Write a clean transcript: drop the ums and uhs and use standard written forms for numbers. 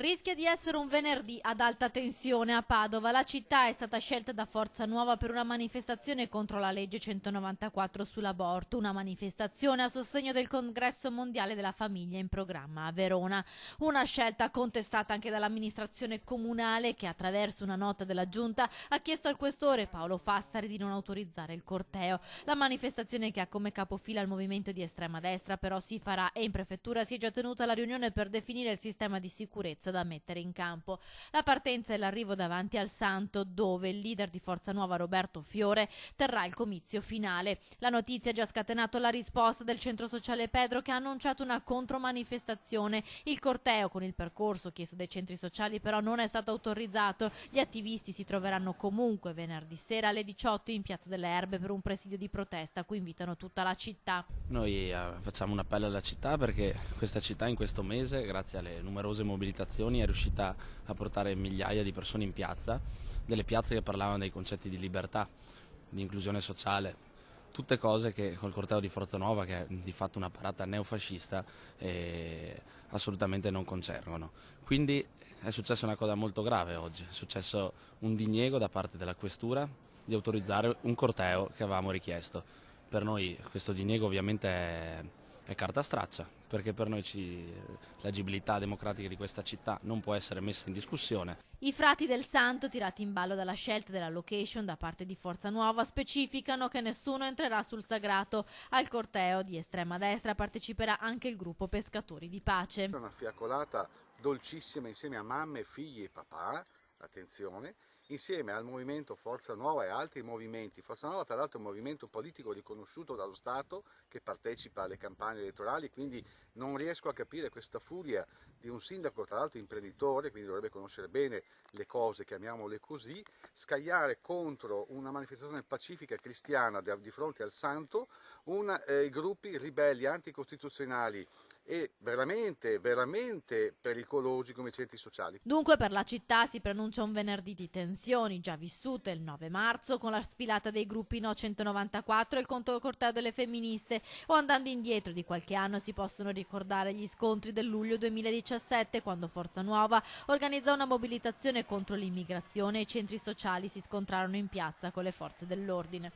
Rischia di essere un venerdì ad alta tensione a Padova. La città è stata scelta da Forza Nuova per una manifestazione contro la legge 194 sull'aborto, una manifestazione a sostegno del Congresso Mondiale della Famiglia in programma a Verona. Una scelta contestata anche dall'amministrazione comunale che attraverso una nota della Giunta ha chiesto al questore Paolo Fastari di non autorizzare il corteo. La manifestazione, che ha come capofila il movimento di estrema destra, però si farà e in prefettura si è già tenuta la riunione per definire il sistema di sicurezza da mettere in campo. La partenza e l'arrivo davanti al Santo, dove il leader di Forza Nuova Roberto Fiore terrà il comizio finale. La notizia ha già scatenato la risposta del centro sociale Pedro, che ha annunciato una contromanifestazione. Il corteo con il percorso chiesto dai centri sociali però non è stato autorizzato. Gli attivisti si troveranno comunque venerdì sera alle 18 in Piazza delle Erbe per un presidio di protesta a cui invitano tutta la città. Noi facciamo un appello alla città perché questa città in questo mese, grazie alle numerose mobilitazioni, è riuscita a portare migliaia di persone in piazza, delle piazze che parlavano dei concetti di libertà, di inclusione sociale, tutte cose che col corteo di Forza Nuova, che è di fatto una parata neofascista, assolutamente non concernono. Quindi è successa una cosa molto grave oggi, è successo un diniego da parte della questura di autorizzare un corteo che avevamo richiesto. Per noi questo diniego ovviamente è carta straccia, perché per noi l'agibilità democratica di questa città non può essere messa in discussione. I frati del Santo, tirati in ballo dalla scelta della location da parte di Forza Nuova, specificano che nessuno entrerà sul sagrato. Al corteo di estrema destra parteciperà anche il gruppo Pescatori di Pace. Una fiaccolata dolcissima insieme a mamme, figli e papà, attenzione, insieme al movimento Forza Nuova e altri movimenti. Forza Nuova tra l'altro è un movimento politico riconosciuto dallo Stato che partecipa alle campagne elettorali, quindi non riesco a capire questa furia di un sindaco, tra l'altro imprenditore, quindi dovrebbe conoscere bene le cose, chiamiamole così, scagliare contro una manifestazione pacifica cristiana di fronte al Santo, i gruppi ribelli anticostituzionali e veramente pericolosi come i centri sociali. Dunque per la città si preannuncia un venerdì di tensioni, già vissute il 9 marzo con la sfilata dei gruppi No 194 e il controcorteo delle femministe, o andando indietro di qualche anno si possono ricordare gli scontri del luglio 2017, quando Forza Nuova organizzò una mobilitazione contro l'immigrazione e i centri sociali si scontrarono in piazza con le forze dell'ordine.